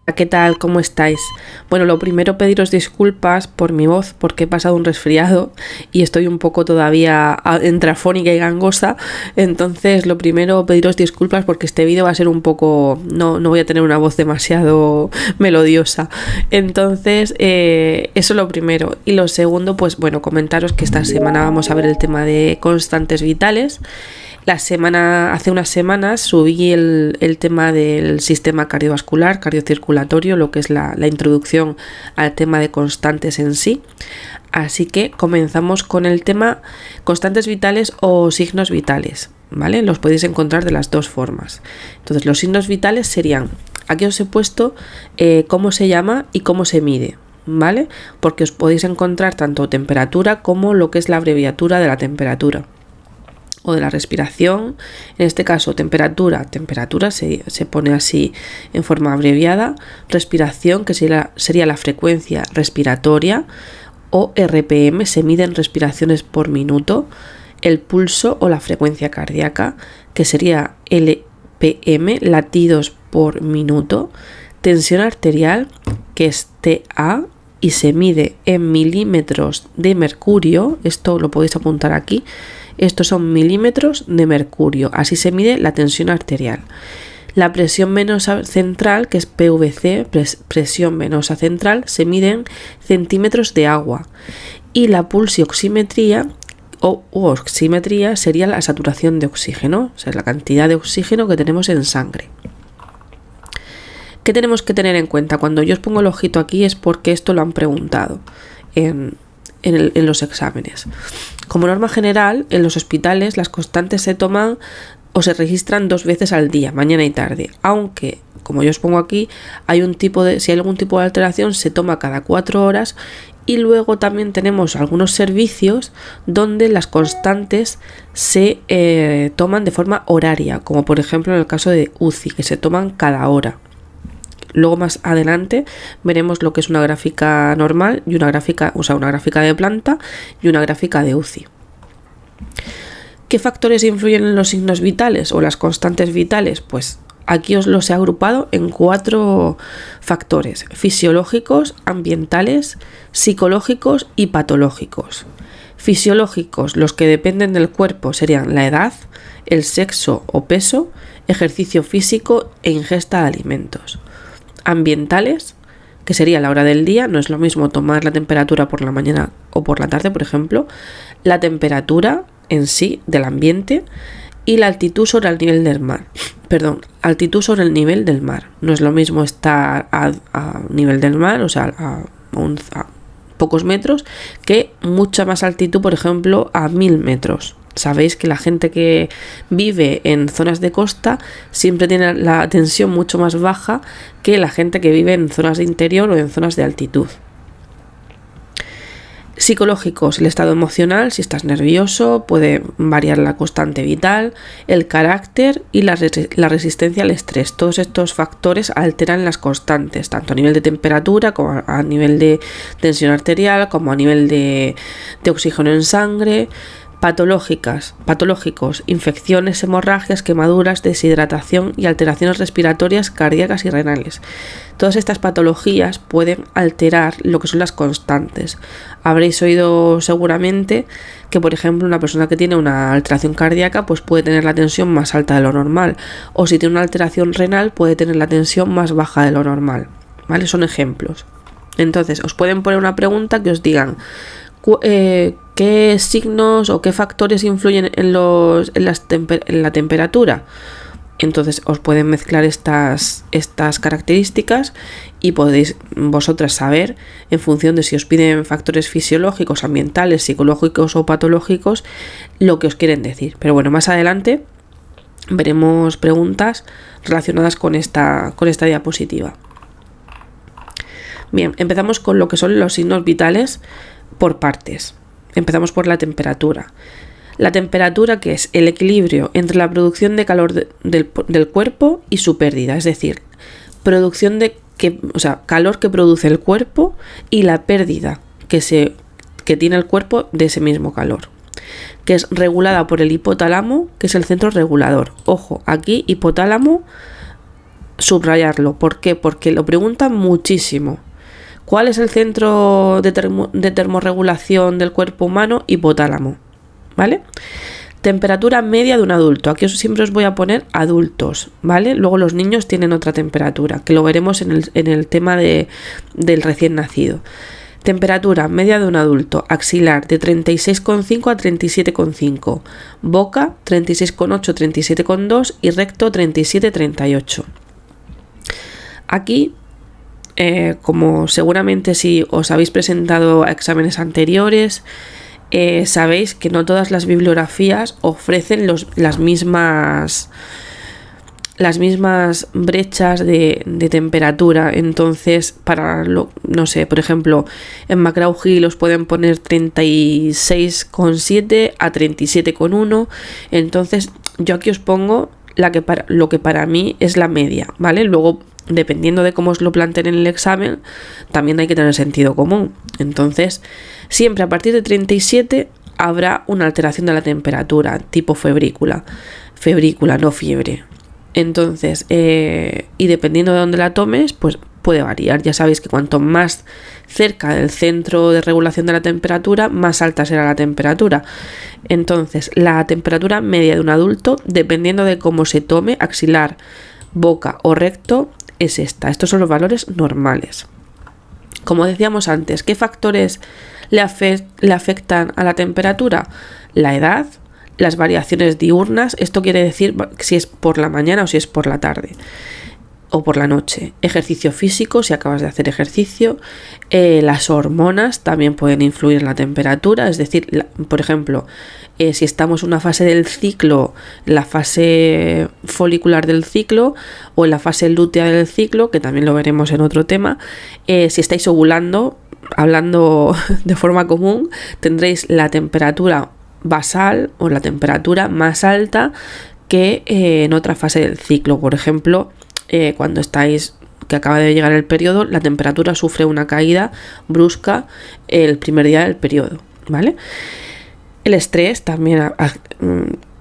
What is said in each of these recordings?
¿Qué tal? ¿Cómo estáis? Bueno, lo primero pediros disculpas por mi voz porque he pasado un resfriado y estoy un poco todavía entre afónica y gangosa. Entonces, lo primero pediros disculpas porque este vídeo va a ser un poco... No voy a tener una voz demasiado melodiosa. Entonces, eso es lo primero. Y lo segundo, pues bueno, comentaros que esta semana vamos a ver el tema de constantes vitales. Hace unas semanas subí el tema del sistema cardiovascular, cardiocirculatorio, lo que es la introducción al tema de constantes en sí. Así que comenzamos con el tema constantes vitales o signos vitales, ¿vale? Los podéis encontrar de las dos formas. Entonces, los signos vitales serían, aquí os he puesto cómo se llama y cómo se mide, ¿vale? Porque os podéis encontrar tanto temperatura como lo que es la abreviatura de la temperatura o de la respiración. En este caso temperatura se pone así en forma abreviada, respiración, que sería la frecuencia respiratoria, o RPM, se miden respiraciones por minuto, el pulso o la frecuencia cardíaca, que sería LPM, latidos por minuto, tensión arterial, que es TA, y se mide en milímetros de mercurio. Esto lo podéis apuntar aquí. Estos son milímetros de mercurio. Así se mide la tensión arterial. La presión venosa central, que es PVC, presión venosa central, se mide en centímetros de agua. Y la pulsioximetría o oximetría sería la saturación de oxígeno, o sea, la cantidad de oxígeno que tenemos en sangre. ¿Qué tenemos que tener en cuenta? Cuando yo os pongo el ojito aquí es porque esto lo han preguntado en los exámenes. Como norma general, en los hospitales las constantes se toman o se registran 2 veces al día, mañana y tarde, aunque, como yo os pongo aquí, si hay algún tipo de alteración se toma cada 4 horas. Y luego también tenemos algunos servicios donde las constantes se toman de forma horaria, como por ejemplo en el caso de UCI, que se toman cada hora. Luego más adelante veremos lo que es una gráfica normal y una gráfica de planta y una gráfica de UCI. ¿Qué factores influyen en los signos vitales o las constantes vitales? Pues aquí os los he agrupado en 4 factores: fisiológicos, ambientales, psicológicos y patológicos. Fisiológicos, los que dependen del cuerpo, serían la edad, el sexo o peso, ejercicio físico e ingesta de alimentos. Ambientales, que sería la hora del día, no es lo mismo tomar la temperatura por la mañana o por la tarde, por ejemplo, la temperatura en sí del ambiente y la altitud sobre el nivel del mar. Altitud sobre el nivel del mar. No es lo mismo estar a nivel del mar, o sea, a pocos metros, que mucha más altitud, por ejemplo, a 1000 metros. Sabéis que la gente que vive en zonas de costa siempre tiene la tensión mucho más baja que la gente que vive en zonas de interior o en zonas de altitud. Psicológicos, el estado emocional, si estás nervioso, puede variar la constante vital, el carácter y la resistencia al estrés. Todos estos factores alteran las constantes, tanto a nivel de temperatura como a nivel de tensión arterial, como a nivel de oxígeno en sangre. Patológicos, infecciones, hemorragias, quemaduras, deshidratación y alteraciones respiratorias, cardíacas y renales. Todas estas patologías pueden alterar lo que son las constantes. Habréis oído seguramente que, por ejemplo, una persona que tiene una alteración cardíaca pues puede tener la tensión más alta de lo normal, o si tiene una alteración renal puede tener la tensión más baja de lo normal, ¿vale? Son ejemplos. Entonces, os pueden poner una pregunta que os digan ¿qué signos o qué factores influyen en la temperatura? Entonces os pueden mezclar estas características y podéis vosotras saber, en función de si os piden factores fisiológicos, ambientales, psicológicos o patológicos, lo que os quieren decir. Pero bueno, más adelante veremos preguntas relacionadas con esta diapositiva. Bien, empezamos con lo que son los signos vitales por partes. Empezamos por la temperatura. La temperatura, que es el equilibrio entre la producción de calor del cuerpo y su pérdida, es decir, calor que produce el cuerpo y la pérdida que tiene el cuerpo de ese mismo calor, que es regulada por el hipotálamo, que es el centro regulador. Ojo, aquí hipotálamo subrayarlo. ¿Por qué? Porque lo preguntan muchísimo. ¿Cuál es el centro de termorregulación del cuerpo humano? Hipotálamo, ¿vale? Temperatura media de un adulto. Aquí siempre os voy a poner adultos, ¿vale? Luego los niños tienen otra temperatura, que lo veremos en el tema del recién nacido. Temperatura media de un adulto. Axilar de 36,5 a 37,5. Boca 36,8, 37,2 y recto 37,38. Aquí, como seguramente si os habéis presentado a exámenes anteriores, sabéis que no todas las bibliografías ofrecen las mismas brechas de temperatura. Entonces, no sé, por ejemplo, en McGraw-Hill os pueden poner 36,7 a 37,1. Entonces, yo aquí os pongo lo que para mí es la media, ¿vale? Luego, dependiendo de cómo os lo planteen en el examen, también hay que tener sentido común. Entonces, siempre a partir de 37 habrá una alteración de la temperatura, tipo febrícula, no fiebre. Entonces, y dependiendo de dónde la tomes, pues puede variar. Ya sabéis que cuanto más cerca del centro de regulación de la temperatura, más alta será la temperatura. Entonces, la temperatura media de un adulto, dependiendo de cómo se tome, axilar, boca o recto, es esta. Estos son los valores normales. Como decíamos antes, ¿qué factores le afectan a la temperatura? La edad, las variaciones diurnas, esto quiere decir si es por la mañana o si es por la tarde o por la noche. Ejercicio físico, si acabas de hacer ejercicio. Las hormonas también pueden influir en la temperatura, es decir, por ejemplo, si estamos en una fase del ciclo, la fase folicular del ciclo o en la fase lútea del ciclo, que también lo veremos en otro tema, si estáis ovulando, hablando de forma común, tendréis la temperatura basal o la temperatura más alta que en otra fase del ciclo. Por ejemplo, cuando que acaba de llegar el periodo, la temperatura sufre una caída brusca el primer día del periodo, ¿vale? El estrés también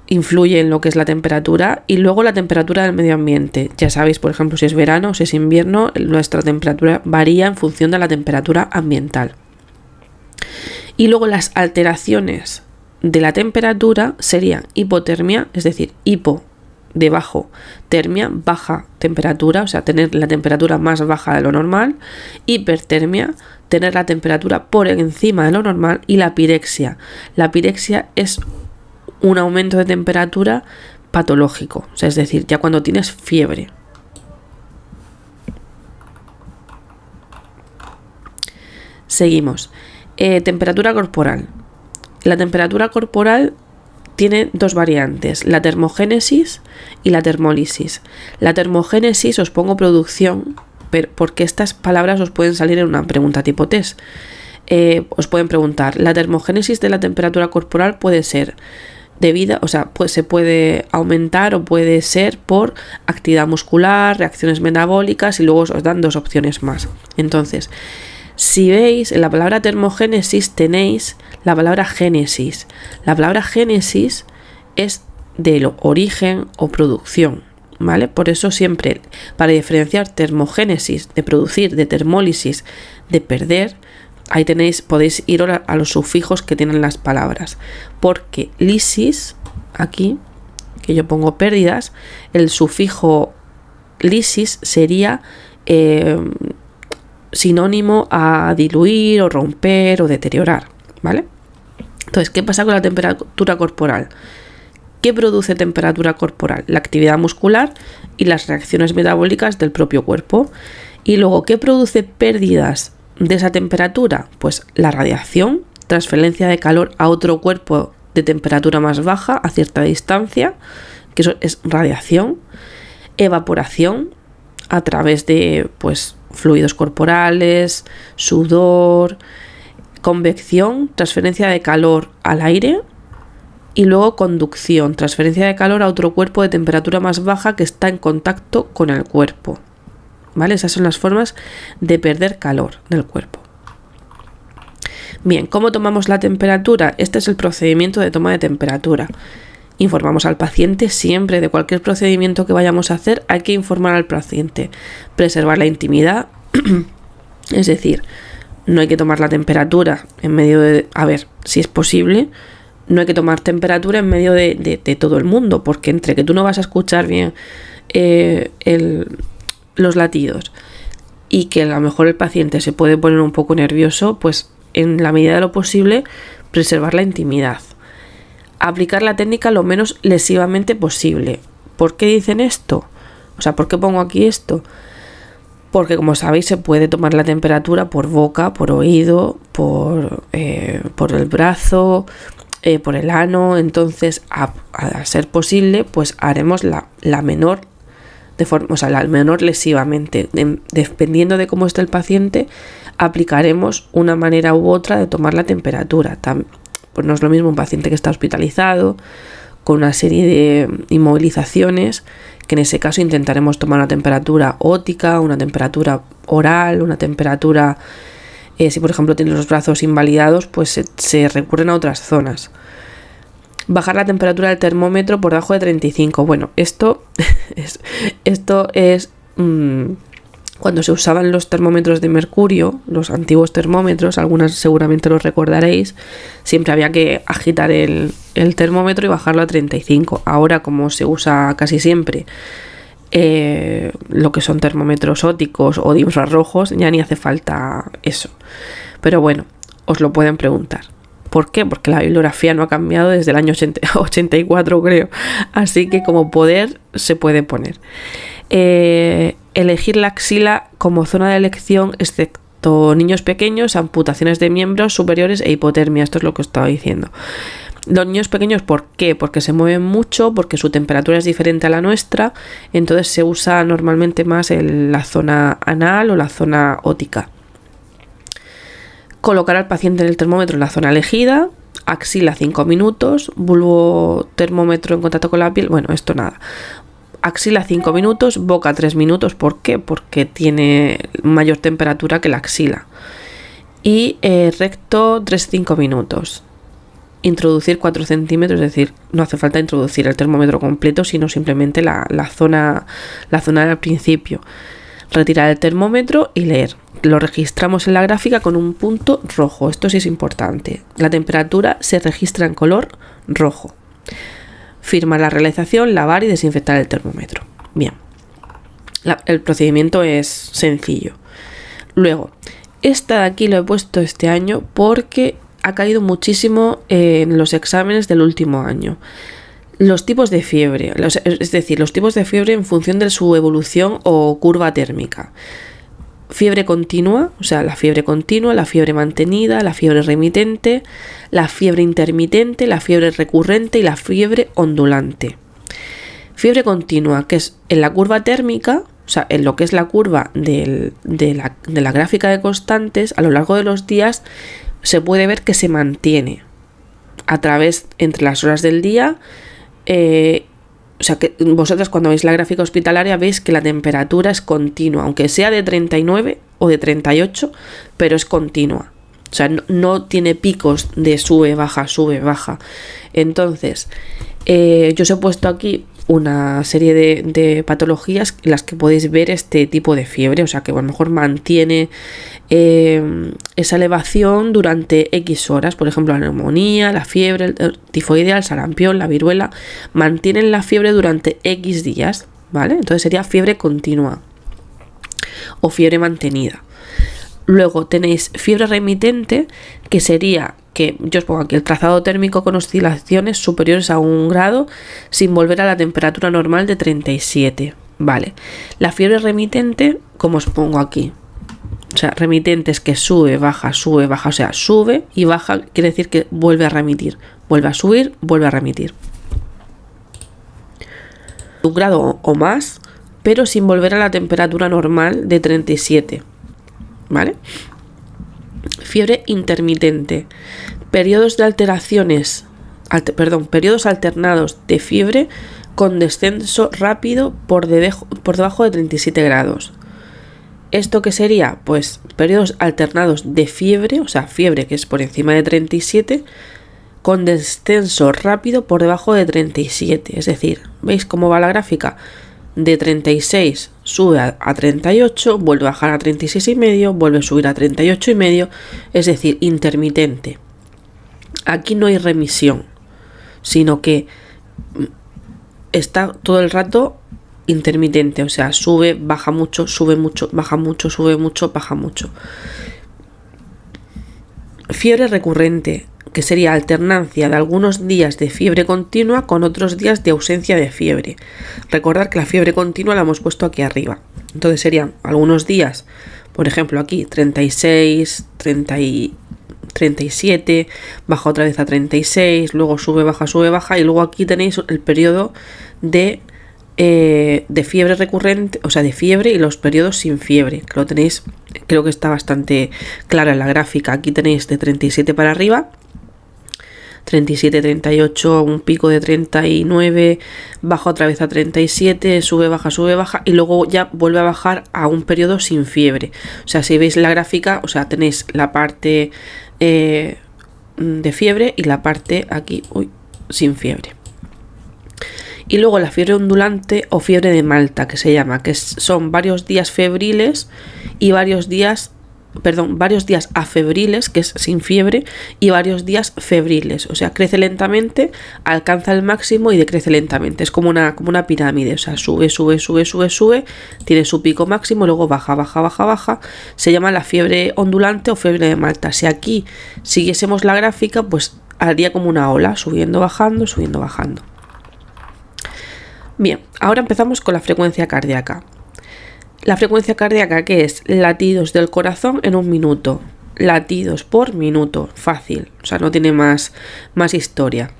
influye en lo que es la temperatura, y luego la temperatura del medio ambiente. Ya sabéis, por ejemplo, si es verano o si es invierno, nuestra temperatura varía en función de la temperatura ambiental. Y luego las alteraciones de la temperatura serían hipotermia, es decir, hipo de bajo, termia, baja temperatura, o sea, tener la temperatura más baja de lo normal, hipertermia, tener la temperatura por encima de lo normal, y la pirexia. La pirexia es un aumento de temperatura patológico, o sea, es decir, ya cuando tienes fiebre. Seguimos. Temperatura corporal. La temperatura corporal tiene dos variantes, la termogénesis y la termólisis. La termogénesis, os pongo producción, porque estas palabras os pueden salir en una pregunta tipo test. Os pueden preguntar, la termogénesis de la temperatura corporal puede ser debida, o sea, pues se puede aumentar o puede ser por actividad muscular, reacciones metabólicas, y luego os dan dos opciones más. Entonces, si veis, en la palabra termogénesis tenéis la palabra génesis. La palabra génesis es de origen o producción, ¿vale? Por eso siempre, para diferenciar termogénesis de producir, de termólisis de perder, ahí podéis ir a los sufijos que tienen las palabras. Porque lisis, aquí, que yo pongo pérdidas, el sufijo lisis sería sinónimo a diluir o romper o deteriorar, ¿vale? Entonces, ¿qué pasa con la temperatura corporal? ¿Qué produce temperatura corporal? La actividad muscular y las reacciones metabólicas del propio cuerpo. Y luego, ¿qué produce pérdidas de esa temperatura? Pues la radiación, transferencia de calor a otro cuerpo de temperatura más baja a cierta distancia, que eso es radiación, evaporación a través de, pues, fluidos corporales, sudor, convección, transferencia de calor al aire, y luego conducción, transferencia de calor a otro cuerpo de temperatura más baja que está en contacto con el cuerpo, ¿vale? Esas son las formas de perder calor del cuerpo. Bien, ¿cómo tomamos la temperatura? Este es el procedimiento de toma de temperatura. Informamos al paciente siempre de cualquier procedimiento que vayamos a hacer, hay que informar al paciente, preservar la intimidad, es decir, no hay que tomar la temperatura en medio de, a ver, si es posible, no hay que tomar temperatura en medio de todo el mundo, porque entre que tú no vas a escuchar bien los latidos y que a lo mejor el paciente se puede poner un poco nervioso, pues en la medida de lo posible preservar la intimidad. Aplicar la técnica lo menos lesivamente posible. ¿Por qué dicen esto? O sea, ¿por qué pongo aquí esto? Porque como sabéis se puede tomar la temperatura por boca, por oído, por el brazo, por el ano. Entonces, a ser posible, pues haremos la menor de forma, o sea, la menor lesivamente. Dependiendo de cómo esté el paciente, aplicaremos una manera u otra de tomar la temperatura. Pues no es lo mismo un paciente que está hospitalizado, con una serie de inmovilizaciones, que en ese caso intentaremos tomar una temperatura ótica, una temperatura oral, una temperatura, si por ejemplo tiene los brazos invalidados, pues se recurren a otras zonas. Bajar la temperatura del termómetro por debajo de 35. Bueno, esto es cuando se usaban los termómetros de mercurio, los antiguos termómetros, algunas seguramente los recordaréis, siempre había que agitar el termómetro y bajarlo a 35. Ahora, como se usa casi siempre lo que son termómetros ópticos o de infrarrojos, ya ni hace falta eso. Pero bueno, os lo pueden preguntar. ¿Por qué? Porque la bibliografía no ha cambiado desde el año 84, creo. Así que como poder se puede poner. Elegir la axila como zona de elección, excepto niños pequeños, amputaciones de miembros superiores e hipotermia. Esto es lo que os estaba diciendo. Los niños pequeños, ¿por qué? Porque se mueven mucho, porque su temperatura es diferente a la nuestra, entonces se usa normalmente más en la zona anal o la zona ótica. Colocar al paciente en el termómetro en la zona elegida, axila 5 minutos, bulbo termómetro en contacto con la piel, bueno, esto nada. Axila 5 minutos, boca 3 minutos, ¿por qué? Porque tiene mayor temperatura que la axila. Y recto 3-5 minutos. Introducir 4 centímetros, es decir, no hace falta introducir el termómetro completo, sino simplemente la zona del principio. Retirar el termómetro y leer. Lo registramos en la gráfica con un punto rojo. Esto sí es importante. La temperatura se registra en color rojo. Firmar la realización, lavar y desinfectar el termómetro. Bien. El procedimiento es sencillo. Luego, esta de aquí lo he puesto este año porque ha caído muchísimo en los exámenes del último año. Los tipos de fiebre, es decir, los tipos de fiebre en función de su evolución o curva térmica. Fiebre continua, o sea, la fiebre continua, la fiebre mantenida, la fiebre remitente, la fiebre intermitente, la fiebre recurrente y la fiebre ondulante. Fiebre continua, que es en la curva térmica, o sea, en lo que es la curva de la gráfica de constantes, a lo largo de los días se puede ver que se mantiene a través entre las horas del día. O sea, que vosotros cuando veis la gráfica hospitalaria veis que la temperatura es continua, aunque sea de 39 o de 38, pero es continua. O sea, no tiene picos de sube, baja, sube, baja. Entonces, yo os he puesto aquí una serie de patologías en las que podéis ver este tipo de fiebre, o sea que a lo mejor mantiene esa elevación durante X horas, por ejemplo la neumonía, la fiebre el tifoidea, el sarampión, la viruela, mantienen la fiebre durante X días, ¿vale? Entonces sería fiebre continua o fiebre mantenida. Luego tenéis fiebre remitente, que sería que yo os pongo aquí el trazado térmico con oscilaciones superiores a 1 grado sin volver a la temperatura normal de 37. Vale. La fiebre remitente, como os pongo aquí, o sea, remitente es que sube, baja, o sea, sube y baja, quiere decir que vuelve a remitir, vuelve a subir, vuelve a remitir. 1 grado o más, pero sin volver a la temperatura normal de 37. ¿Vale? Fiebre intermitente. Periodos de alteraciones, periodos alternados de fiebre con descenso rápido por debajo de 37 grados. ¿Esto qué sería? Pues periodos alternados de fiebre, o sea, fiebre que es por encima de 37, con descenso rápido por debajo de 37. Es decir, ¿veis cómo va la gráfica? De 36 sube a 38, vuelve a bajar a 36,5, vuelve a subir a 38,5, es decir, intermitente. Aquí no hay remisión, sino que está todo el rato intermitente, o sea, sube, baja mucho, sube mucho, baja mucho, sube mucho, baja mucho. Fiebre recurrente, que sería alternancia de algunos días de fiebre continua con otros días de ausencia de fiebre. Recordad que la fiebre continua la hemos puesto aquí arriba. Entonces serían algunos días, por ejemplo aquí 36, 30 y 37, baja otra vez a 36, luego sube, baja, y luego aquí tenéis el periodo de fiebre recurrente, o sea, de fiebre y los periodos sin fiebre, que lo tenéis, creo que está bastante clara en la gráfica. Aquí tenéis de 37 para arriba, 37, 38, un pico de 39, baja otra vez a 37, sube, baja, y luego ya vuelve a bajar a un periodo sin fiebre. O sea, si veis la gráfica, o sea, tenéis la parte de fiebre y la parte aquí, sin fiebre. Y luego la fiebre ondulante o fiebre de Malta, que se llama, que son varios días febriles y varios días afebriles, que es sin fiebre, y varios días febriles. O sea, crece lentamente, alcanza el máximo y decrece lentamente. Es como una pirámide, o sea, sube, tiene su pico máximo, luego baja. Se llama la fiebre ondulante o fiebre de Malta. Si aquí siguiésemos la gráfica, pues haría como una ola, subiendo, bajando. Bien, ahora empezamos con la frecuencia cardíaca. La frecuencia cardíaca, que es latidos del corazón en un minuto, latidos por minuto, fácil, o sea, no tiene más historia.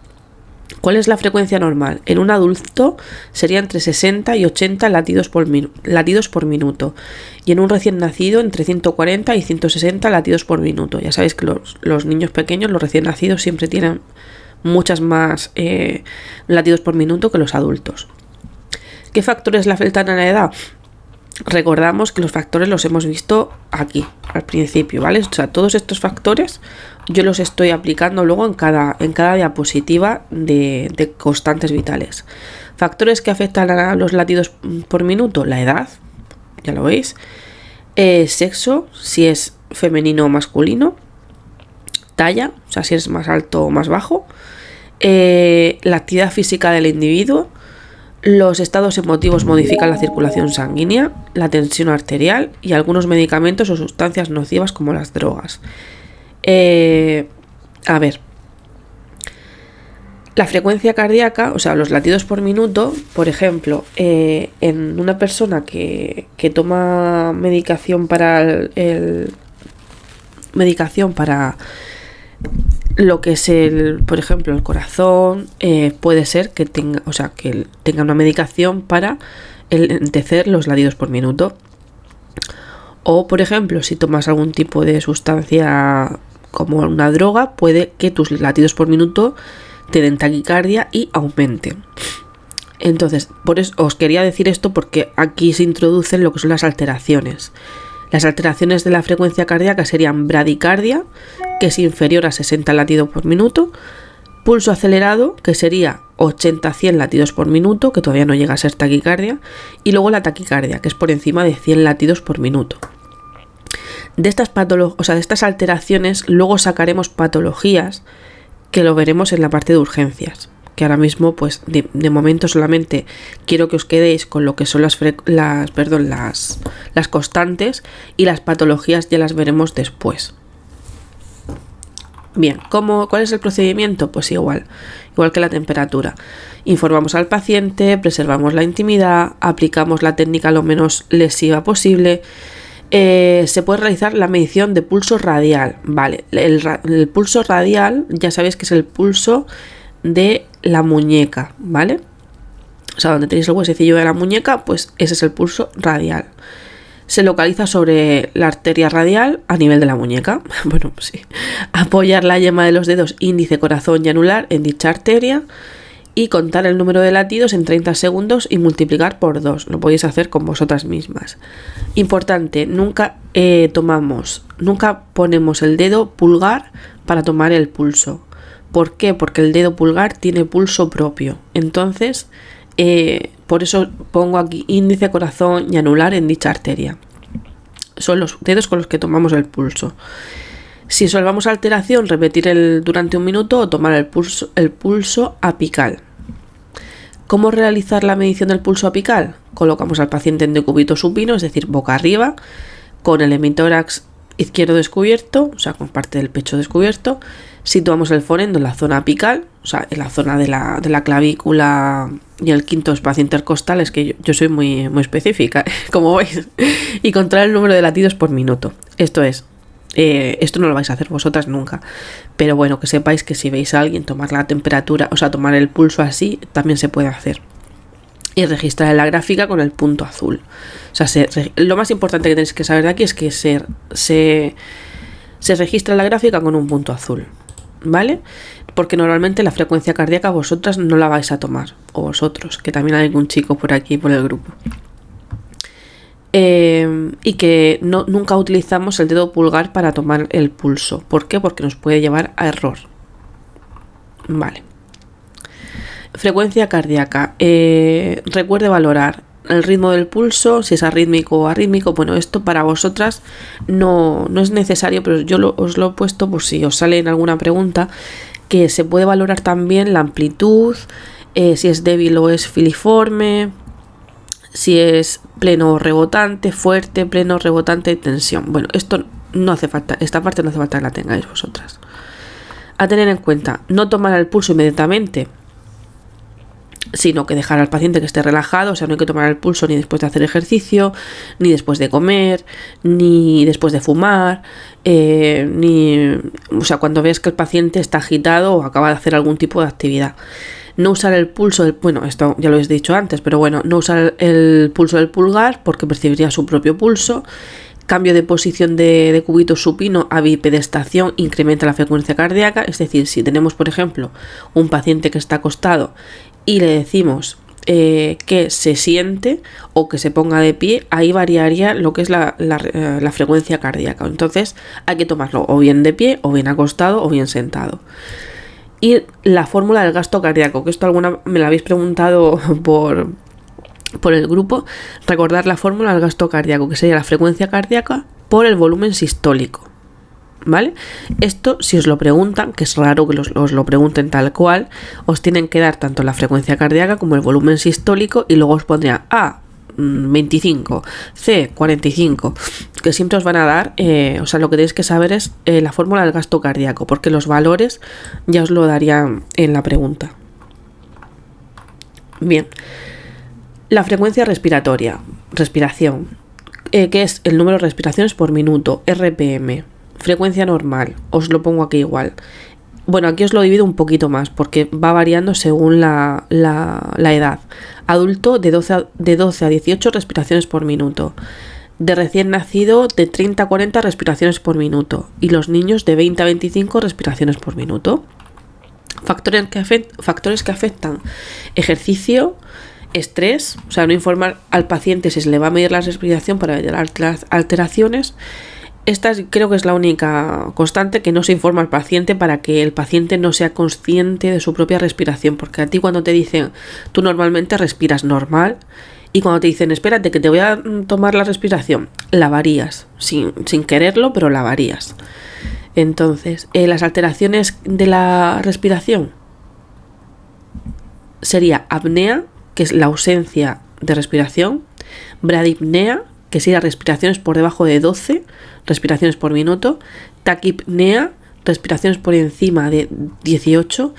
¿Cuál es la frecuencia normal? En un adulto sería entre 60 y 80 latidos por minuto, y en un recién nacido entre 140 y 160 latidos por minuto. Ya sabéis que los niños pequeños, los recién nacidos, siempre tienen muchas más latidos por minuto que los adultos. ¿Qué factores le afectan a la edad? Recordamos que los factores los hemos visto aquí al principio, ¿vale? O sea, todos estos factores yo los estoy aplicando luego en cada diapositiva de constantes vitales. Factores que afectan a los latidos por minuto: la edad, ya lo veis, sexo, si es femenino o masculino, talla, o sea, si es más alto o más bajo, la actividad física del individuo. Los estados emotivos modifican la circulación sanguínea, la tensión arterial y algunos medicamentos o sustancias nocivas como las drogas. A ver, la frecuencia cardíaca, o sea, los latidos por minuto, por ejemplo, en una persona que toma medicación para lo que es por ejemplo, el corazón, puede ser que tenga una medicación para enlentecer los latidos por minuto. O, por ejemplo, si tomas algún tipo de sustancia como una droga, puede que tus latidos por minuto te den taquicardia y aumenten. Entonces, por eso os quería decir esto, porque aquí se introducen lo que son las alteraciones. Las alteraciones de la frecuencia cardíaca serían bradicardia, que es inferior a 60 latidos por minuto, pulso acelerado, que sería 80 a 100 latidos por minuto, que todavía no llega a ser taquicardia, y luego la taquicardia, que es por encima de 100 latidos por minuto. De estas alteraciones luego sacaremos patologías, que lo veremos en la parte de urgencias, que ahora mismo, pues de momento solamente quiero que os quedéis con lo que son las constantes, y las patologías ya las veremos después. Bien, ¿cuál es el procedimiento? Pues igual que la temperatura. Informamos al paciente, preservamos la intimidad, aplicamos la técnica lo menos lesiva posible. Se puede realizar la medición de pulso radial. Vale, el pulso radial, ya sabéis que es el pulso de la muñeca, ¿vale? O sea, donde tenéis el huesecillo de la muñeca, pues ese es el pulso radial. Se localiza sobre la arteria radial a nivel de la muñeca. Bueno, pues sí. Apoyar la yema de los dedos índice, corazón y anular en dicha arteria y contar el número de latidos en 30 segundos y multiplicar por 2. Lo podéis hacer con vosotras mismas. Importante, nunca ponemos el dedo pulgar para tomar el pulso, ¿Por qué? Porque el dedo pulgar tiene pulso propio. Entonces, por eso pongo aquí índice, corazón y anular en dicha arteria. Son los dedos con los que tomamos el pulso. Si solvamos alteración, repetir durante un minuto o tomar el pulso apical. ¿Cómo realizar la medición del pulso apical? Colocamos al paciente en decúbito supino, es decir, boca arriba, con el hemitórax izquierdo descubierto, o sea, con parte del pecho descubierto. Situamos el fonendo en la zona apical, o sea, en la zona de la clavícula y el quinto espacio intercostal. Es que yo soy muy específica, como veis. Y controlar el número de latidos por minuto. Esto no lo vais a hacer vosotras nunca, pero bueno, que sepáis que si veis a alguien tomar la temperatura, o sea, tomar el pulso así, también se puede hacer. Y registrar en la gráfica con el punto azul. O sea, lo más importante que tenéis que saber de aquí es que se registra en la gráfica con un punto azul, ¿vale? Porque normalmente la frecuencia cardíaca vosotras no la vais a tomar, o vosotros, que también hay algún chico por aquí por el grupo. Y que nunca utilizamos el dedo pulgar para tomar el pulso. ¿Por qué? Porque nos puede llevar a error. Vale. Frecuencia cardíaca. Recuerde valorar el ritmo del pulso, si es arrítmico o arrítmico. Bueno, esto para vosotras no es necesario, pero yo os lo he puesto por si os sale en alguna pregunta, que se puede valorar también la amplitud, si es débil o es filiforme, si es pleno o rebotante, fuerte, pleno, rebotante, tensión. Bueno, esto no hace falta, esta parte no hace falta que la tengáis vosotras. A tener en cuenta, no tomar el pulso inmediatamente, sino que dejar al paciente que esté relajado. O sea, no hay que tomar el pulso ni después de hacer ejercicio, ni después de comer, ni después de fumar, o sea, cuando ves que el paciente está agitado o acaba de hacer algún tipo de actividad. No usar el pulso bueno, esto ya lo he dicho antes, pero bueno, no usar el pulso del pulgar porque percibiría su propio pulso. Cambio de posición de decúbito supino a bipedestación incrementa la frecuencia cardíaca. Es decir, si tenemos, por ejemplo, un paciente que está acostado y le decimos que se siente o que se ponga de pie, ahí variaría lo que es la frecuencia cardíaca. Entonces hay que tomarlo o bien de pie, o bien acostado, o bien sentado. Y la fórmula del gasto cardíaco, que esto alguna me la habéis preguntado por el grupo. Recordar la fórmula del gasto cardíaco, que sería la frecuencia cardíaca por el volumen sistólico, ¿vale? Esto, si os lo preguntan, que es raro que os lo pregunten tal cual, os tienen que dar tanto la frecuencia cardíaca como el volumen sistólico, y luego os pondría A 25, C 45, que siempre os van a dar, o sea, lo que tenéis que saber es la fórmula del gasto cardíaco, porque los valores ya os lo darían en la pregunta. Bien, la frecuencia respiratoria, respiración, que es el número de respiraciones por minuto, RPM. Frecuencia normal, os lo pongo aquí igual. Bueno, aquí os lo divido un poquito más porque va variando según la edad. Adulto de 12 a 18 respiraciones por minuto. De recién nacido de 30 a 40 respiraciones por minuto. Y los niños de 20 a 25 respiraciones por minuto. Factores que afectan: ejercicio, estrés, o sea, no informar al paciente si se le va a medir la respiración para ver alteraciones. Esta creo que es la única constante, que no se informa al paciente para que el paciente no sea consciente de su propia respiración, porque a ti cuando te dicen tú normalmente respiras normal, y cuando te dicen espérate que te voy a tomar la respiración, la varías, sin quererlo, pero la varías. Entonces, las alteraciones de la respiración sería apnea, que es la ausencia de respiración, bradipnea, que sería respiraciones por debajo de 12 respiraciones por minuto, taquipnea, respiraciones por encima de 18,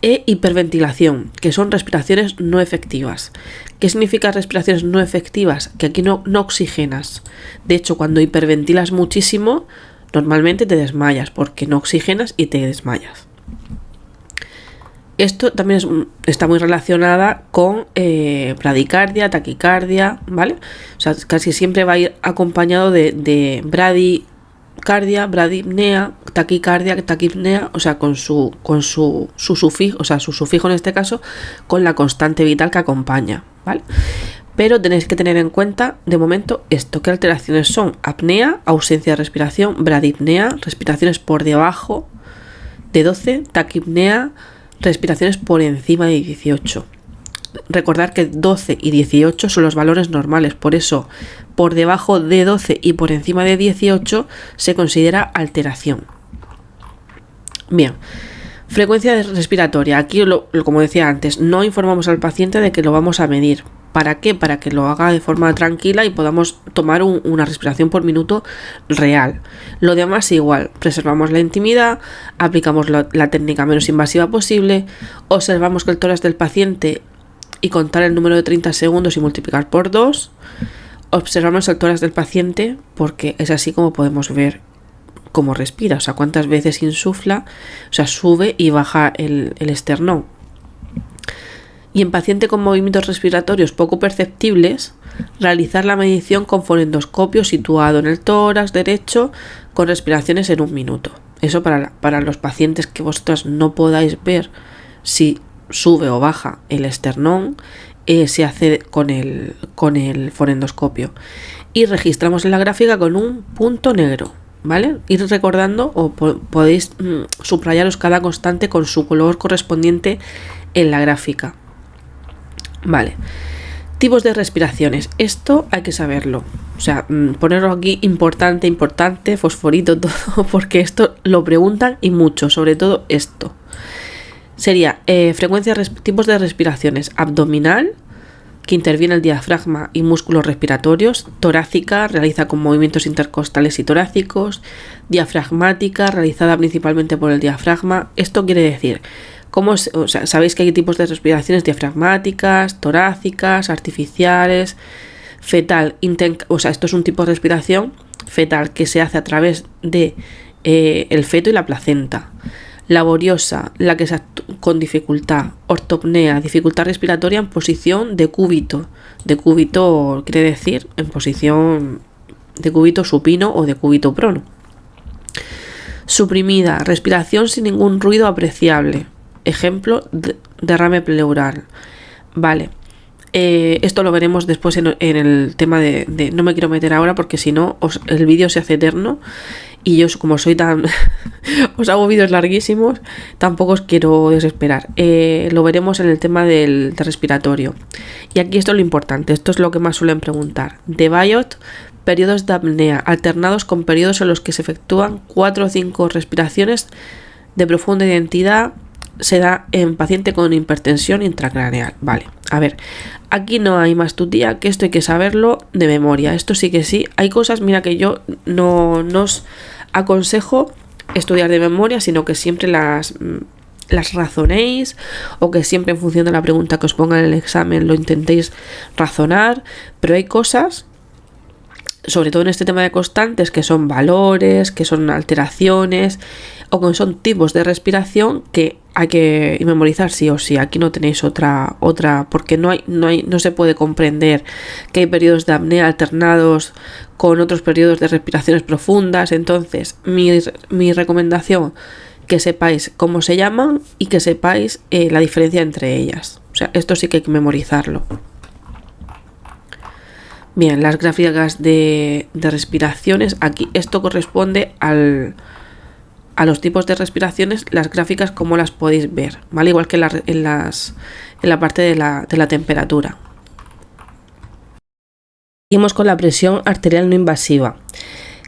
e hiperventilación, que son respiraciones no efectivas. ¿Qué significa respiraciones no efectivas? Que aquí no oxigenas. De hecho, cuando hiperventilas muchísimo, normalmente te desmayas porque no oxigenas y te desmayas. Esto también está muy relacionada con bradicardia, taquicardia, ¿vale? O sea, casi siempre va a ir acompañado de bradicardia, bradipnea, taquicardia, taquipnea, o sea, con su sufijo, o sea, su sufijo en este caso, con la constante vital que acompaña, ¿vale? Pero tenéis que tener en cuenta, de momento, esto: ¿qué alteraciones son? Apnea, ausencia de respiración; bradipnea, respiraciones por debajo de 12, taquipnea, respiraciones por encima de 18. Recordar que 12 y 18 son los valores normales, por eso por debajo de 12 y por encima de 18 se considera alteración. Bien, frecuencia respiratoria. Aquí, como decía antes, no informamos al paciente de que lo vamos a medir. ¿Para qué? Para que lo haga de forma tranquila y podamos tomar una respiración por minuto real. Lo demás igual, preservamos la intimidad, aplicamos la técnica menos invasiva posible, observamos que el tórax del paciente y contar el número de 30 segundos y multiplicar por 2. Observamos el tórax del paciente porque es así como podemos ver cómo respira, o sea, cuántas veces insufla, o sea, sube y baja el esternón. Y en paciente con movimientos respiratorios poco perceptibles, realizar la medición con fonendoscopio situado en el tórax derecho con respiraciones en 1 minuto. Eso para los pacientes que vosotras no podáis ver si sube o baja el esternón, se hace con el fonendoscopio. Y registramos en la gráfica con un punto negro, ¿vale? Ir recordando o podéis subrayaros cada constante con su color correspondiente en la gráfica. Vale, tipos de respiraciones. Esto hay que saberlo. O sea, ponerlo aquí importante, fosforito, todo, porque esto lo preguntan y mucho, sobre todo esto. Sería tipos de respiraciones: abdominal, que interviene el diafragma y músculos respiratorios; torácica, realiza con movimientos intercostales y torácicos; diafragmática, realizada principalmente por el diafragma. Esto quiere decir, sabéis que hay tipos de respiraciones diafragmáticas, torácicas, artificiales, fetal. Esto es un tipo de respiración fetal que se hace a través de el feto y la placenta. Laboriosa, la que se con dificultad. Ortopnea, dificultad respiratoria en posición de cúbito. De cúbito quiere decir en posición de cúbito supino o de cúbito prono. Suprimida, respiración sin ningún ruido apreciable. Ejemplo, derrame pleural. Vale. Esto lo veremos después en el tema de no me quiero meter ahora porque si no el vídeo se hace eterno y yo como soy tan os hago vídeos larguísimos, tampoco os quiero desesperar. Lo veremos en el tema del respiratorio. Y aquí esto es lo importante, esto es lo que más suelen preguntar. De Biot, periodos de apnea alternados con periodos en los que se efectúan 4 o 5 respiraciones de profunda identidad. Se da en paciente con hipertensión intracraneal. Vale, a ver, aquí no hay más tutía, que esto hay que saberlo de memoria. Esto sí que sí. Hay cosas, mira, que yo no os aconsejo estudiar de memoria, sino que siempre las razonéis, o que siempre en función de la pregunta que os pongan en el examen lo intentéis razonar. Pero hay cosas, sobre todo en este tema de constantes, que son valores, que son alteraciones o que son tipos de respiración que hay que memorizar sí o sí. Aquí no tenéis otra porque no se puede comprender que hay periodos de apnea alternados con otros periodos de respiraciones profundas. Entonces, mi recomendación, que sepáis cómo se llaman y que sepáis la diferencia entre ellas. O sea, esto sí que hay que memorizarlo. Bien, las gráficas de respiraciones. Aquí esto corresponde a los tipos de respiraciones, las gráficas como las podéis ver, ¿vale? Igual que en la parte de la temperatura. Seguimos con la presión arterial no invasiva,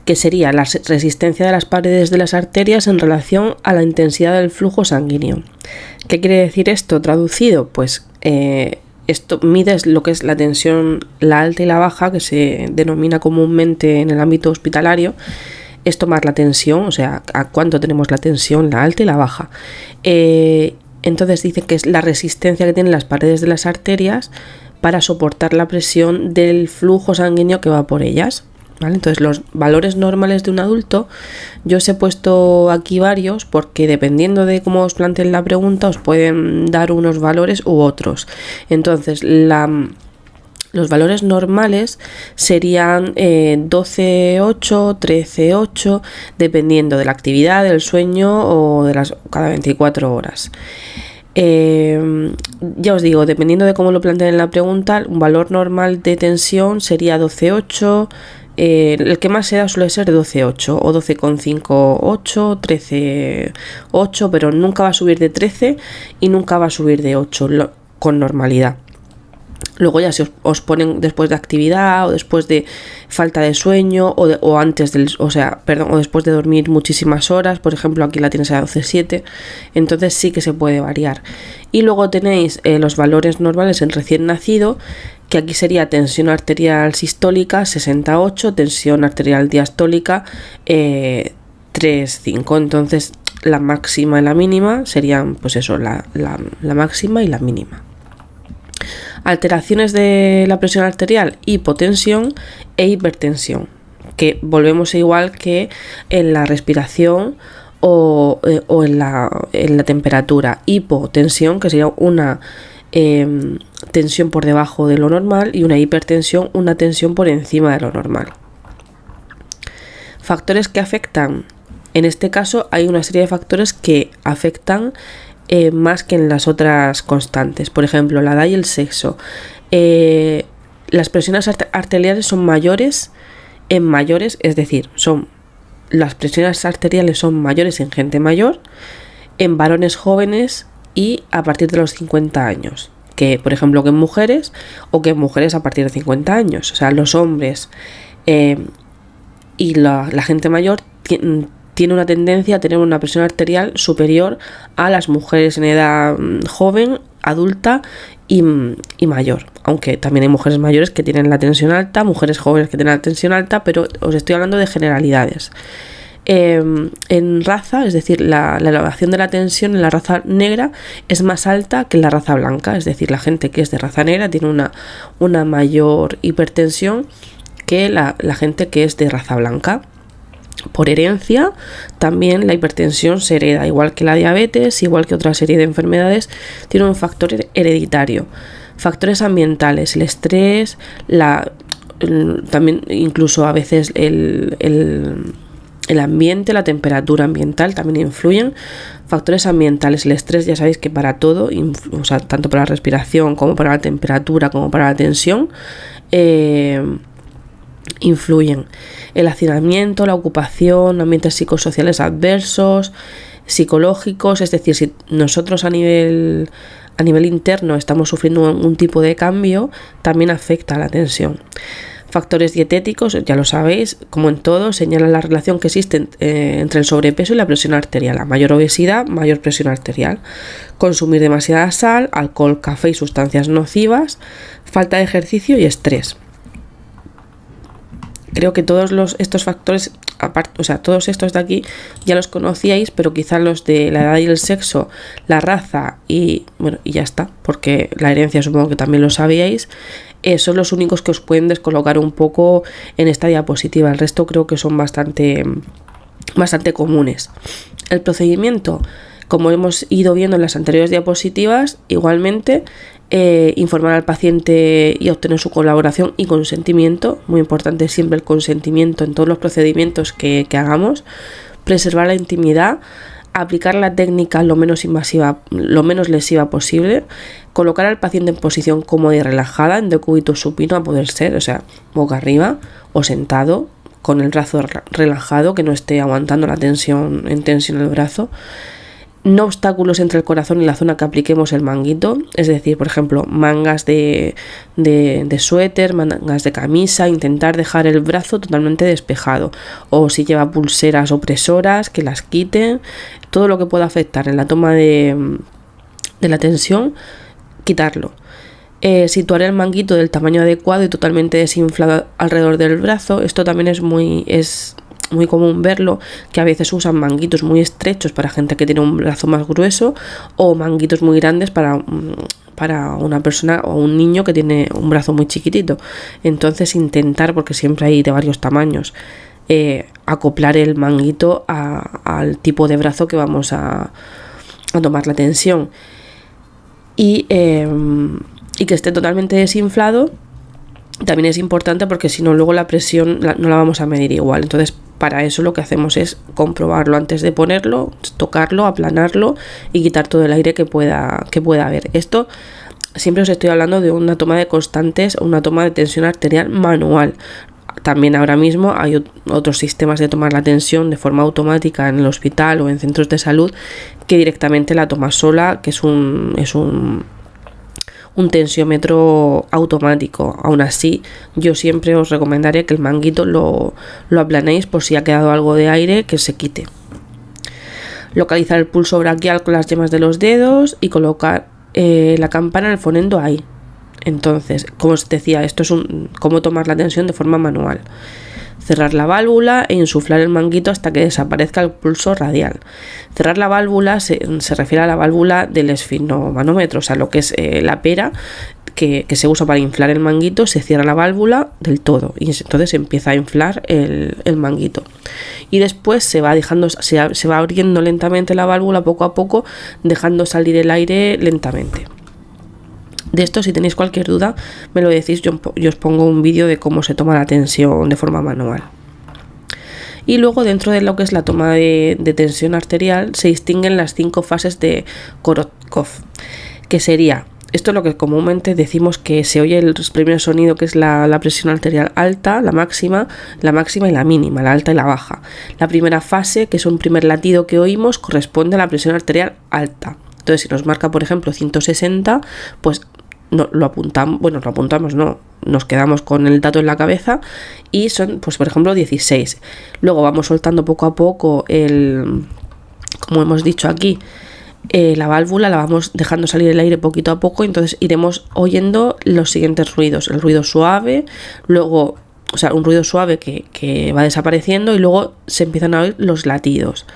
que sería la resistencia de las paredes de las arterias en relación a la intensidad del flujo sanguíneo. ¿Qué quiere decir esto traducido? Pues esto mide lo que es la tensión, la alta y la baja, que se denomina comúnmente en el ámbito hospitalario. Es tomar la tensión, o sea, a cuánto tenemos la tensión, la alta y la baja. Entonces dice que es la resistencia que tienen las paredes de las arterias para soportar la presión del flujo sanguíneo que va por ellas, ¿vale? Entonces los valores normales de un adulto, yo os he puesto aquí varios porque dependiendo de cómo os planteen la pregunta os pueden dar unos valores u otros. Entonces los valores normales serían 12,8, 13,8, dependiendo de la actividad, del sueño o de cada 24 horas. Ya os digo, dependiendo de cómo lo planteen en la pregunta, un valor normal de tensión sería 12,8, el que más se da suele ser 12,8 o 12,5,8, 13,8, pero nunca va a subir de 13 y nunca va a subir de 8 con normalidad. Luego ya si os ponen después de actividad o después de falta de sueño o antes o después de dormir muchísimas horas, por ejemplo aquí la tienes a 12,7, entonces sí que se puede variar. Y luego tenéis los valores normales en recién nacido, que aquí sería tensión arterial sistólica 68, tensión arterial diastólica 3,5. Entonces la máxima y la mínima serían pues eso, la máxima y la mínima. Alteraciones de la presión arterial, hipotensión e hipertensión, que volvemos igual que en la respiración o en la temperatura. Hipotensión, que sería una tensión por debajo de lo normal, y una hipertensión, una tensión por encima de lo normal. Factores que afectan. En este caso hay una serie de factores que afectan más que en las otras constantes. Por ejemplo, la edad y el sexo. Las presiones arteriales son mayores en mayores, es decir, las presiones arteriales son mayores en gente mayor, en varones jóvenes y a partir de los 50 años. Que, por ejemplo, que en mujeres o que en mujeres a partir de 50 años. O sea, los hombres y la gente mayor tiene una tendencia a tener una presión arterial superior a las mujeres en edad joven, adulta y mayor. Aunque también hay mujeres mayores que tienen la tensión alta, mujeres jóvenes que tienen la tensión alta, pero os estoy hablando de generalidades. En raza, es decir, la elevación de la tensión en la raza negra es más alta que en la raza blanca. Es decir, la gente que es de raza negra tiene una mayor hipertensión que la gente que es de raza blanca. Por herencia, también la hipertensión se hereda, igual que la diabetes, igual que otra serie de enfermedades, tiene un factor hereditario. Factores ambientales, el estrés, también incluso a veces el ambiente, la temperatura ambiental también influyen. Factores ambientales, el estrés, ya sabéis que para todo, o sea, tanto para la respiración como para la temperatura como para la tensión, influyen. El hacinamiento, la ocupación, ambientes psicosociales adversos, psicológicos, es decir, si nosotros a nivel interno estamos sufriendo un tipo de cambio, también afecta a la tensión. Factores dietéticos, ya lo sabéis, como en todo, señalan la relación que existe entre el sobrepeso y la presión arterial. A mayor obesidad, mayor presión arterial. Consumir demasiada sal, alcohol, café y sustancias nocivas, falta de ejercicio y estrés. Creo que todos estos factores, todos estos de aquí ya los conocíais, pero quizá los de la edad y el sexo, la raza y ya está, porque la herencia supongo que también lo sabíais, son los únicos que os pueden descolocar un poco en esta diapositiva. El resto creo que son bastante comunes. El procedimiento, como hemos ido viendo en las anteriores diapositivas, igualmente informar al paciente y obtener su colaboración y consentimiento. Muy importante siempre el consentimiento en todos los procedimientos que hagamos. Preservar la intimidad, aplicar la técnica lo menos lesiva posible, colocar al paciente en posición cómoda y relajada, en decúbito supino a poder ser, o sea, boca arriba o sentado, con el brazo relajado, que no esté aguantando la tensión en el brazo. No obstáculos entre el corazón y la zona que apliquemos el manguito, es decir, por ejemplo, mangas de suéter, mangas de camisa, intentar dejar el brazo totalmente despejado, o si lleva pulseras opresoras, que las quiten, todo lo que pueda afectar en la toma de la tensión, quitarlo. Situar el manguito del tamaño adecuado y totalmente desinflado alrededor del brazo. Esto también es muy común verlo, que a veces usan manguitos muy estrechos para gente que tiene un brazo más grueso, o manguitos muy grandes para una persona o un niño que tiene un brazo muy chiquitito. Entonces intentar, porque siempre hay de varios tamaños, acoplar el manguito al tipo de brazo que vamos a tomar la tensión, y que esté totalmente desinflado. También es importante porque si no, luego la presión no la vamos a medir igual. Entonces, para eso lo que hacemos es comprobarlo antes de ponerlo, tocarlo, aplanarlo y quitar todo el aire que pueda haber. Esto siempre os estoy hablando de una toma de constantes o una toma de tensión arterial manual. también ahora mismo hay otros sistemas de tomar la tensión de forma automática en el hospital o en centros de salud que directamente la tomas sola, que es un tensiómetro automático. Aún así, yo siempre os recomendaría que el manguito lo aplanéis por si ha quedado algo de aire, que se quite. Localizar el pulso braquial con las yemas de los dedos y colocar la campana en el fonendo ahí. Entonces, como os decía, esto es cómo tomar la tensión de forma manual. Cerrar la válvula e insuflar el manguito hasta que desaparezca el pulso radial. Cerrar la válvula se refiere a la válvula del esfigmomanómetro, o sea, lo que es la pera que se usa para inflar el manguito. Se cierra la válvula del todo y entonces se empieza a inflar el manguito. Y después se va abriendo lentamente la válvula poco a poco, dejando salir el aire lentamente. De esto, si tenéis cualquier duda, me lo decís, yo os pongo un vídeo de cómo se toma la tensión de forma manual. Y luego, dentro de lo que es la toma de tensión arterial, se distinguen las 5 fases de Korotkov, que sería, esto es lo que comúnmente decimos que se oye el primer sonido, que es la presión arterial alta, la máxima y la mínima, la alta y la baja. La primera fase, que es un primer latido que oímos, corresponde a la presión arterial alta. Entonces, si nos marca, por ejemplo, 160, pues nos quedamos con el dato en la cabeza y son, pues por ejemplo, 16. Luego vamos soltando poco a poco como hemos dicho aquí, la válvula, la vamos dejando salir el aire poquito a poco, entonces iremos oyendo los siguientes ruidos. El ruido suave, luego, o sea, un ruido suave que va desapareciendo y luego se empiezan a oír los latidos.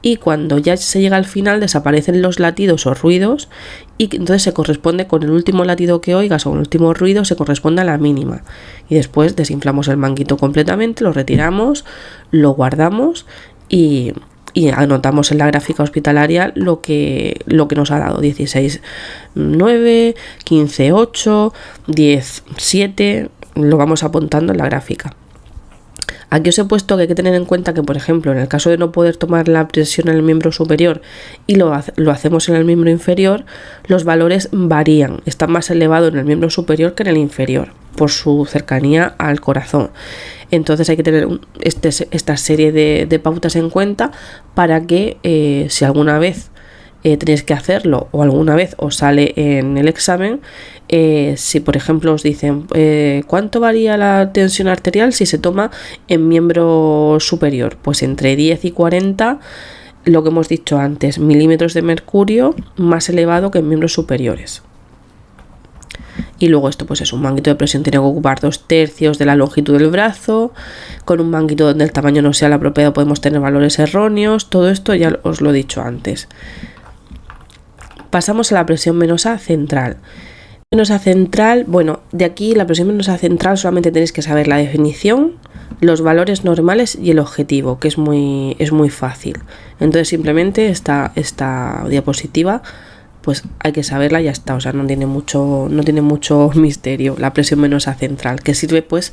Y cuando ya se llega al final desaparecen los latidos o ruidos y entonces se corresponde con el último latido que oigas o el último ruido, se corresponde a la mínima. Y después desinflamos el manguito completamente, lo retiramos, lo guardamos y anotamos en la gráfica hospitalaria lo que nos ha dado: 16,9, 15,8, 10,7, lo vamos apuntando en la gráfica. Aquí os he puesto que hay que tener en cuenta que, por ejemplo, en el caso de no poder tomar la presión en el miembro superior y lo hacemos en el miembro inferior, los valores varían. Está más elevado en el miembro superior que en el inferior, por su cercanía al corazón. Entonces hay que tener esta serie de pautas en cuenta para que si alguna vez tenéis que hacerlo o alguna vez os sale en el examen, si por ejemplo os dicen ¿cuánto varía la tensión arterial si se toma en miembro superior? Pues entre 10 y 40, lo que hemos dicho antes, milímetros de mercurio más elevado que en miembros superiores. Y luego esto pues es un manguito de presión, tiene que ocupar 2/3 de la longitud del brazo. Con un manguito donde el tamaño no sea el apropiado podemos tener valores erróneos. Todo esto ya os lo he dicho antes. Pasamos a la presión venosa central. Venosa central, bueno, de aquí la presión venosa central solamente tenéis que saber la definición, los valores normales y el objetivo, que es muy fácil. Entonces simplemente esta diapositiva pues hay que saberla y ya está, o sea, no tiene mucho misterio. La presión venosa central, que sirve pues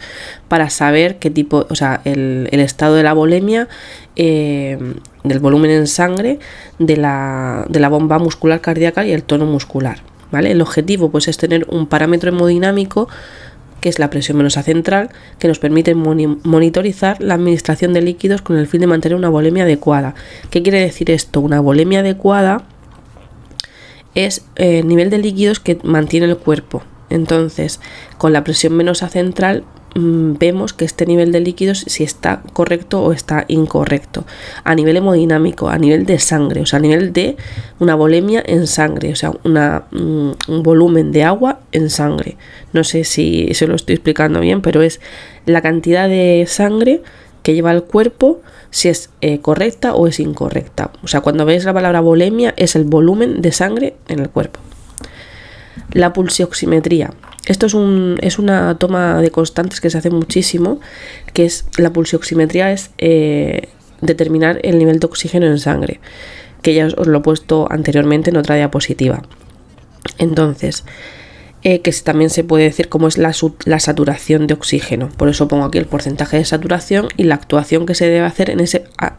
para saber qué tipo, o sea, el estado de la volemia, del volumen en sangre, de la bomba muscular cardíaca y el tono muscular, ¿vale? El objetivo pues es tener un parámetro hemodinámico, que es la presión venosa central, que nos permite monitorizar la administración de líquidos con el fin de mantener una volemia adecuada. ¿Qué quiere decir esto? Una volemia adecuada es el nivel de líquidos que mantiene el cuerpo. Entonces, con la presión venosa central vemos que este nivel de líquidos si está correcto o está incorrecto. A nivel hemodinámico, a nivel de sangre, o sea, a nivel de una volemia en sangre, o sea, un volumen de agua en sangre. No sé si se lo estoy explicando bien, pero es la cantidad de sangre que lleva el cuerpo, si es correcta o es incorrecta. O sea, cuando veis la palabra volemia es el volumen de sangre en el cuerpo. La pulsioximetría. Esto es una toma de constantes que se hace muchísimo, que es la pulsioximetría, es determinar el nivel de oxígeno en sangre, que ya os lo he puesto anteriormente en otra diapositiva. Entonces, que también se puede decir cómo es la saturación de oxígeno. Por eso pongo aquí el porcentaje de saturación y la actuación que se debe hacer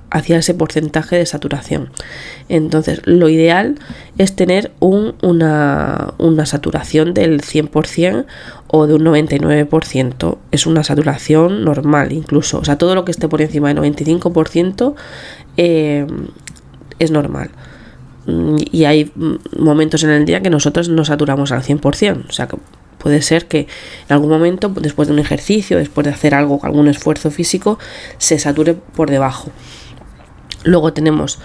hacia ese porcentaje de saturación. Entonces, lo ideal es tener una saturación del 100% o de un 99%. Es una saturación normal incluso. O sea, todo lo que esté por encima del 95% es normal. Y hay momentos en el día que nosotros no saturamos al 100%, o sea que puede ser que en algún momento, después de un ejercicio, después de hacer algún esfuerzo físico, se sature por debajo. Luego tenemos,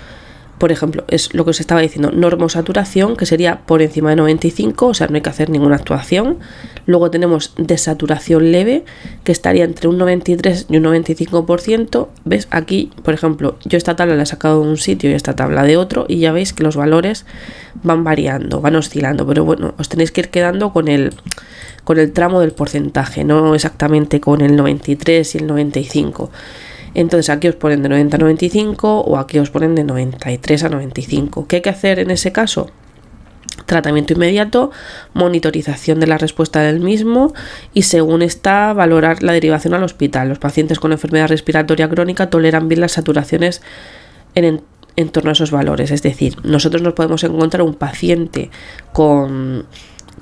por ejemplo, es lo que os estaba diciendo, normosaturación, que sería por encima de 95, o sea, no hay que hacer ninguna actuación. Luego tenemos desaturación leve, que estaría entre un 93 y un 95%. ¿Ves? Aquí, por ejemplo, yo esta tabla la he sacado de un sitio y esta tabla de otro, y ya veis que los valores van variando, van oscilando, pero bueno, os tenéis que ir quedando con el tramo del porcentaje, no exactamente con el 93 y el 95. Entonces aquí os ponen de 90 a 95 o aquí os ponen de 93 a 95. ¿Qué hay que hacer en ese caso? Tratamiento inmediato, monitorización de la respuesta del mismo y, según está, valorar la derivación al hospital. Los pacientes con enfermedad respiratoria crónica toleran bien las saturaciones en torno a esos valores. Es decir, nosotros nos podemos encontrar un paciente con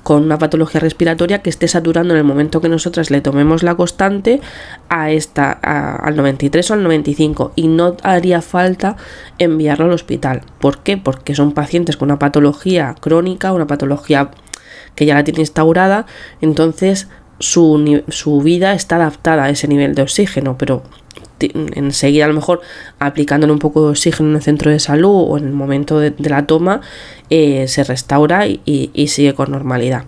una patología respiratoria que esté saturando en el momento que nosotras le tomemos la constante al 93 o al 95, y no haría falta enviarlo al hospital. ¿Por qué? Porque son pacientes con una patología crónica, una patología que ya la tiene instaurada, entonces su vida está adaptada a ese nivel de oxígeno, pero enseguida, a lo mejor aplicándole un poco de oxígeno en el centro de salud o en el momento de la toma, se restaura y sigue con normalidad.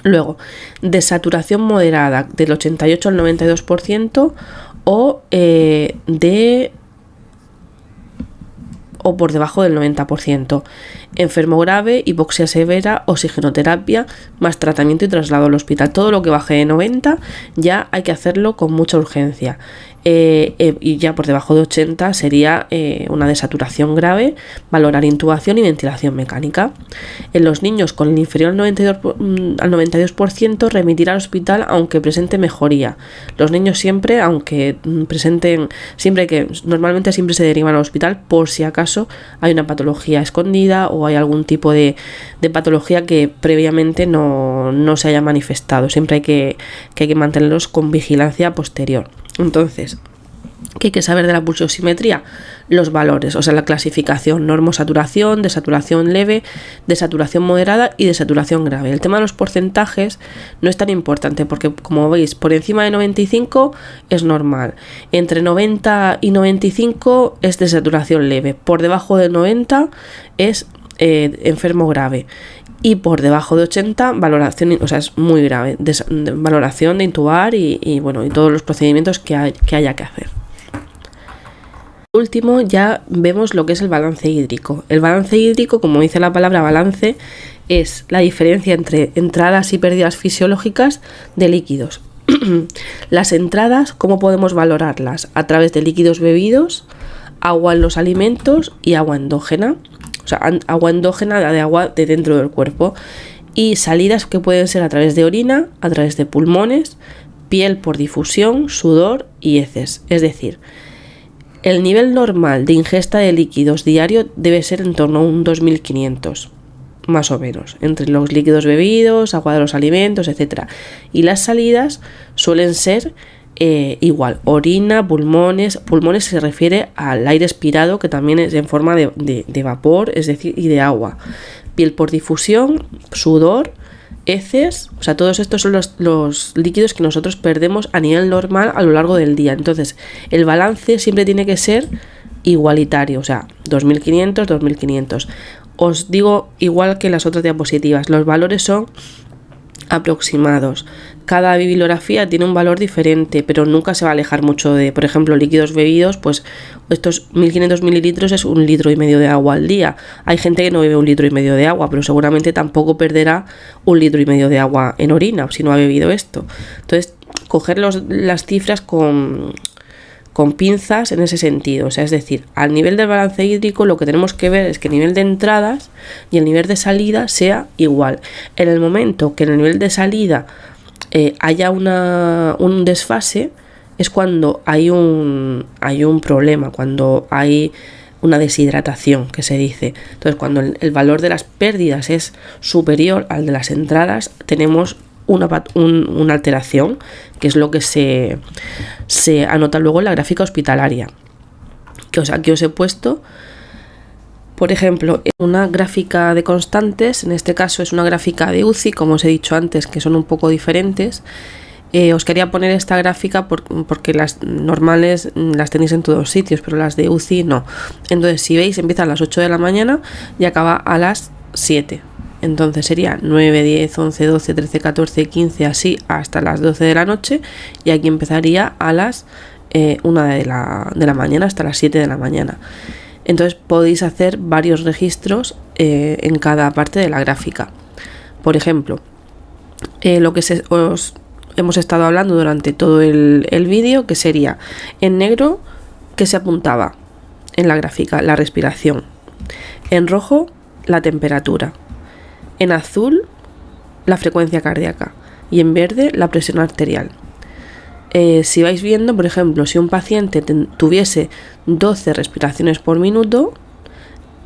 Luego, desaturación moderada del 88 al 92% o por debajo del 90%. Enfermo grave, hipoxia severa, oxigenoterapia, más tratamiento y traslado al hospital. Todo lo que baje de 90 ya hay que hacerlo con mucha urgencia. Y ya por debajo de 80 sería una desaturación grave, valorar intubación y ventilación mecánica. En los niños con el inferior al 92% remitir al hospital aunque presente mejoría. Los niños siempre, aunque presenten, normalmente siempre se derivan al hospital por si acaso hay una patología escondida o hay algún tipo de patología que previamente no se haya manifestado. Siempre hay que mantenerlos con vigilancia posterior. Entonces, ¿qué hay que saber de la pulsioximetría? Los valores, o sea, la clasificación: normosaturación, desaturación leve, desaturación moderada y desaturación grave. El tema de los porcentajes no es tan importante porque, como veis, por encima de 95 es normal, entre 90 y 95 es desaturación leve, por debajo de 90 es enfermo grave, y por debajo de 80 valoración, o sea, es muy grave, valoración de intubar y todos los procedimientos que haya que hacer. Por último, ya vemos lo que es el balance hídrico. El balance hídrico, como dice la palabra balance, es la diferencia entre entradas y pérdidas fisiológicas de líquidos. Las entradas, ¿cómo podemos valorarlas? A través de líquidos bebidos, agua en los alimentos y agua endógena. O sea, agua endógena de agua de dentro del cuerpo, y salidas que pueden ser a través de orina, a través de pulmones, piel por difusión, sudor y heces. Es decir, el nivel normal de ingesta de líquidos diario debe ser en torno a un 2500, más o menos, entre los líquidos bebidos, agua de los alimentos, etc. Y las salidas suelen ser igual, orina, pulmones se refiere al aire expirado, que también es en forma de vapor, es decir, y de agua, piel por difusión, sudor, heces, o sea, todos estos son los líquidos que nosotros perdemos a nivel normal a lo largo del día. Entonces, el balance siempre tiene que ser igualitario, o sea, 2500. Os digo, igual que en las otras diapositivas, los valores son aproximados. Cada bibliografía tiene un valor diferente, pero nunca se va a alejar mucho de, por ejemplo, líquidos bebidos, pues estos 1500 mililitros es 1,5 litros de agua al día. Hay gente que no bebe 1,5 litros de agua, pero seguramente tampoco perderá 1,5 litros de agua en orina si no ha bebido esto. Entonces, coger las cifras con con pinzas en ese sentido. O sea, es decir, al nivel del balance hídrico lo que tenemos que ver es que el nivel de entradas y el nivel de salida sea igual. En el momento que en el nivel de salida haya un desfase, es cuando hay un problema, cuando hay una deshidratación, que se dice. Entonces, cuando el valor de las pérdidas es superior al de las entradas, tenemos una alteración, que es lo que se anota luego en la gráfica hospitalaria. Que aquí os he puesto, por ejemplo, una gráfica de constantes. En este caso es una gráfica de UCI, como os he dicho antes, que son un poco diferentes. Os quería poner esta gráfica porque las normales las tenéis en todos sitios, pero las de UCI no. Entonces, si veis, empieza a las 8 de la mañana y acaba a las 7. Entonces sería 9, 10, 11, 12, 13, 14, 15, así hasta las 12 de la noche. Y aquí empezaría a las 1 de la mañana hasta las 7 de la mañana. Entonces podéis hacer varios registros en cada parte de la gráfica. Por ejemplo, lo que hemos estado hablando durante todo el vídeo, que sería en negro, que se apuntaba en la gráfica, la respiración. En rojo, la temperatura. En azul, la frecuencia cardíaca. Y en verde, la presión arterial. Si vais viendo, por ejemplo, si un paciente tuviese 12 respiraciones por minuto,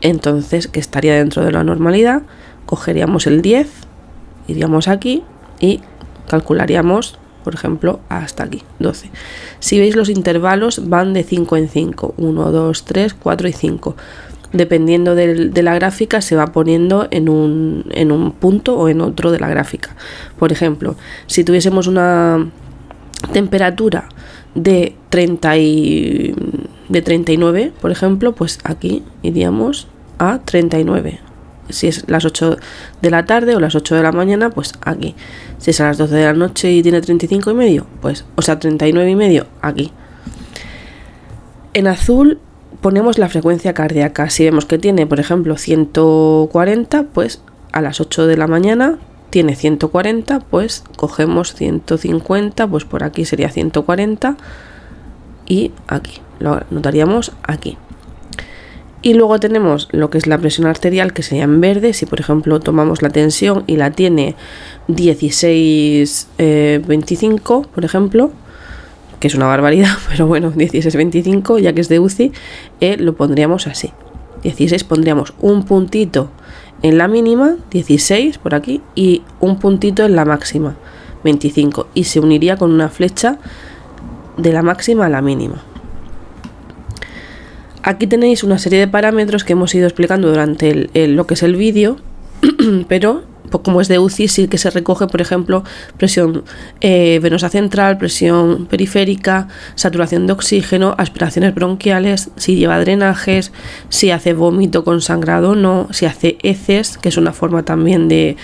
entonces, que estaría dentro de la normalidad, cogeríamos el 10, iríamos aquí y calcularíamos, por ejemplo, hasta aquí, 12. Si veis, los intervalos van de 5 en 5, 1, 2, 3, 4 y 5. Dependiendo de la gráfica, se va poniendo en un punto o en otro de la gráfica. Por ejemplo, si tuviésemos una temperatura de 39, por ejemplo, pues aquí iríamos a 39. Si es las 8 de la tarde o las 8 de la mañana, pues aquí. Si es a las 12 de la noche y tiene 35,5, pues, 39,5, aquí. En azul ponemos la frecuencia cardíaca. Si vemos que tiene, por ejemplo, 140, pues a las 8 de la mañana tiene 140, pues cogemos 150, pues por aquí sería 140 y aquí, lo notaríamos aquí. Y luego tenemos lo que es la presión arterial, que sería en verde. Si por ejemplo tomamos la tensión y la tiene 16,25, por ejemplo, que es una barbaridad, pero bueno, 16,25, ya que es de UCI, lo pondríamos así. 16, pondríamos un puntito en la mínima, 16 por aquí, y un puntito en la máxima, 25, y se uniría con una flecha de la máxima a la mínima. Aquí tenéis una serie de parámetros que hemos ido explicando durante lo que es el vídeo, pero como es de UCI, sí que se recoge, por ejemplo, presión venosa central, presión periférica, saturación de oxígeno, aspiraciones bronquiales, si lleva drenajes, si hace vómito con sangrado o no, si hace heces, que es una forma también de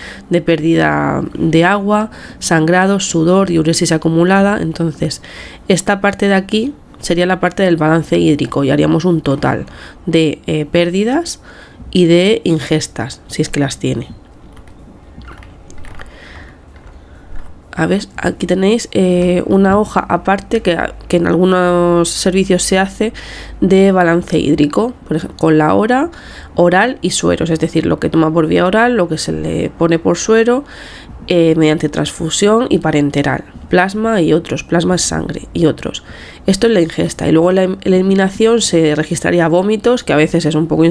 pérdida de agua, sangrado, sudor y uresis acumulada. Entonces, esta parte de aquí sería la parte del balance hídrico y haríamos un total de pérdidas y de ingestas, si es que las tiene. A ver, aquí tenéis una hoja aparte que en algunos servicios se hace de balance hídrico, por ejemplo, con la hora, oral y sueros, es decir, lo que toma por vía oral, lo que se le pone por suero, mediante transfusión y parenteral, plasma y otros, plasma es sangre y otros. Esto es la ingesta, y luego en la eliminación se registraría vómitos, que a veces es un poco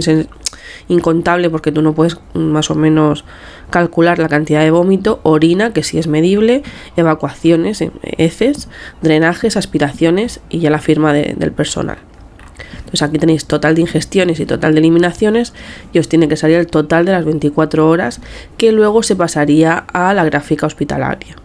incontable porque tú no puedes más o menos calcular la cantidad de vómito, orina, que sí es medible, evacuaciones, heces, drenajes, aspiraciones y ya la firma del personal. Entonces aquí tenéis total de ingestiones y total de eliminaciones y os tiene que salir el total de las 24 horas, que luego se pasaría a la gráfica hospitalaria.